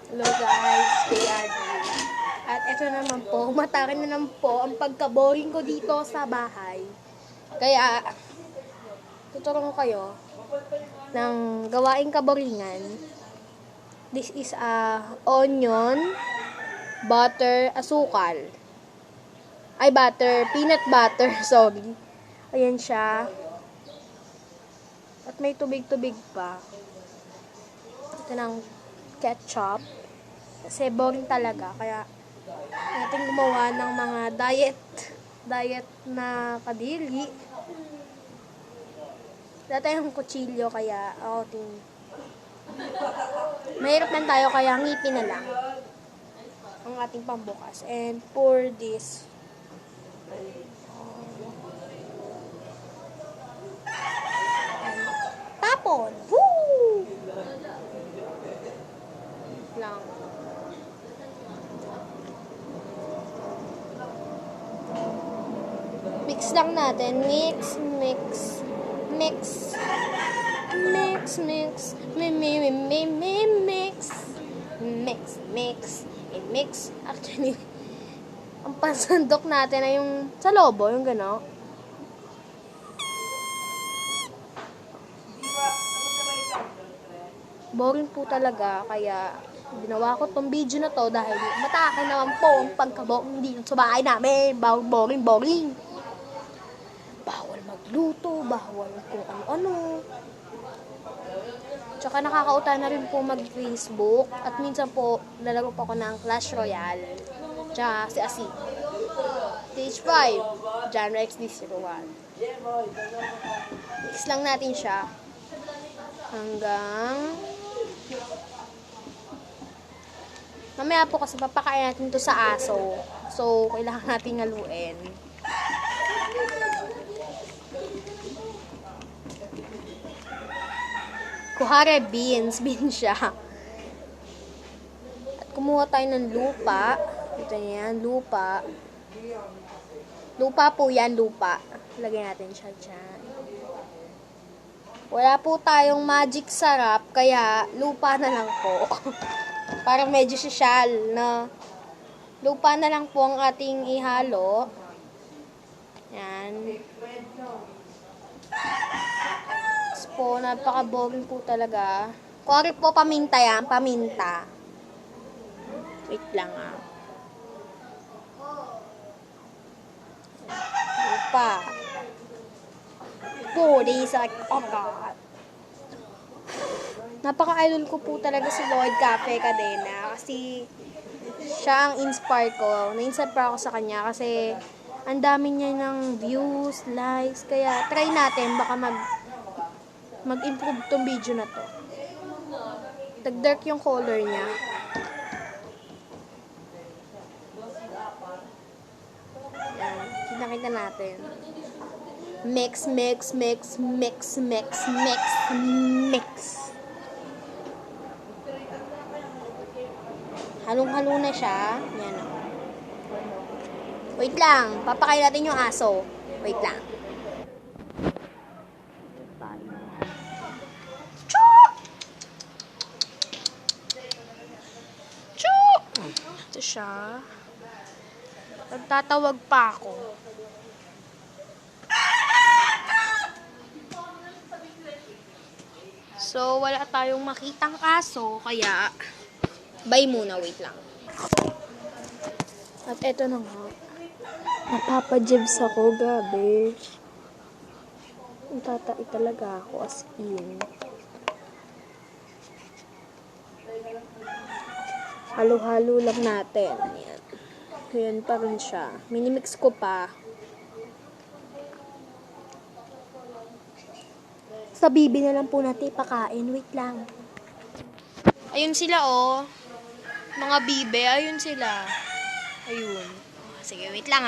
Hello guys, kay Adri. At ito naman po, matakin na naman po ang pagka-boring ko dito sa bahay. Kaya, tuturuan ko kayo ng gawaing kaboringan. This is onion, butter, asukal. Ay, peanut butter, sorry. Ayan siya. At may tubig-tubig pa. Ito ng ketchup. Kasi boring talaga. Kaya natin gumawa ng mga diet na kadili. Wala tayong kutsilyo kaya mahirap lang tayo kaya ngipin na lang ang ating pambukas. And pour this. Tapon. Woo! Lang. Mix lang natin. Mix. Mix. Mix. Mix. Actually, ang pansandok natin ay yung sa lobo, yung gano'n. Boring po talaga, kaya ginawa ko tong video na to dahil matake naman po ang pagkaboring dito sa bahay namin. Boring. Bawal magluto, bawal kung ano-ano. Tsaka nakakauta na rin po mag-Facebook at minsan po lalaro po ako ng Clash Royale. Tsaka si Asi. Stage 5, John Rex D01. Mix lang natin siya hanggang mamaya po kasi papakain natin to sa aso. So, kailangan natin haluin. Kuhare, beans siya. At kumuha tayo ng lupa. Ito yan, lupa. Lupa po yan, lupa. Lagyan natin siya dyan. Wala po tayong magic sarap, kaya lupa na lang po. Parang medyo sosyal, no? Lupa na lang po ang ating ihalo. Yan. Po, napaka-boring po talaga. Kuwari po, paminta yan. Paminta. Wait lang Lupa. Days like, oh God. Napaka-idol ko po talaga si Lloyd Cafe Cadena. Kasi, siya ang inspire ko. Na-inspire ako sa kanya kasi ang dami niya ng views, likes. Kaya, try natin. Baka mag-improve tong video na to. Dark yung color niya. Yan. Kita natin. Mix. Halong-halo na siya. Yan o. Wait lang. Papakain natin yung aso. Wait lang. Ito siya. Nagtatawag pa ako. So, wala tayong makitang aso, kaya bye muna, wait lang. At eto na nga. Napapajibs ako, gabi. Tatai talaga ako, as in. Halo-halo lang natin. Yan. Ayan pa rin siya. Minimix ko pa. Sa bibi na lang po natin ipakain. Wait lang. Ayun sila, oh. Mga bibe, ayun sila. Ayun. Sige, wait lang,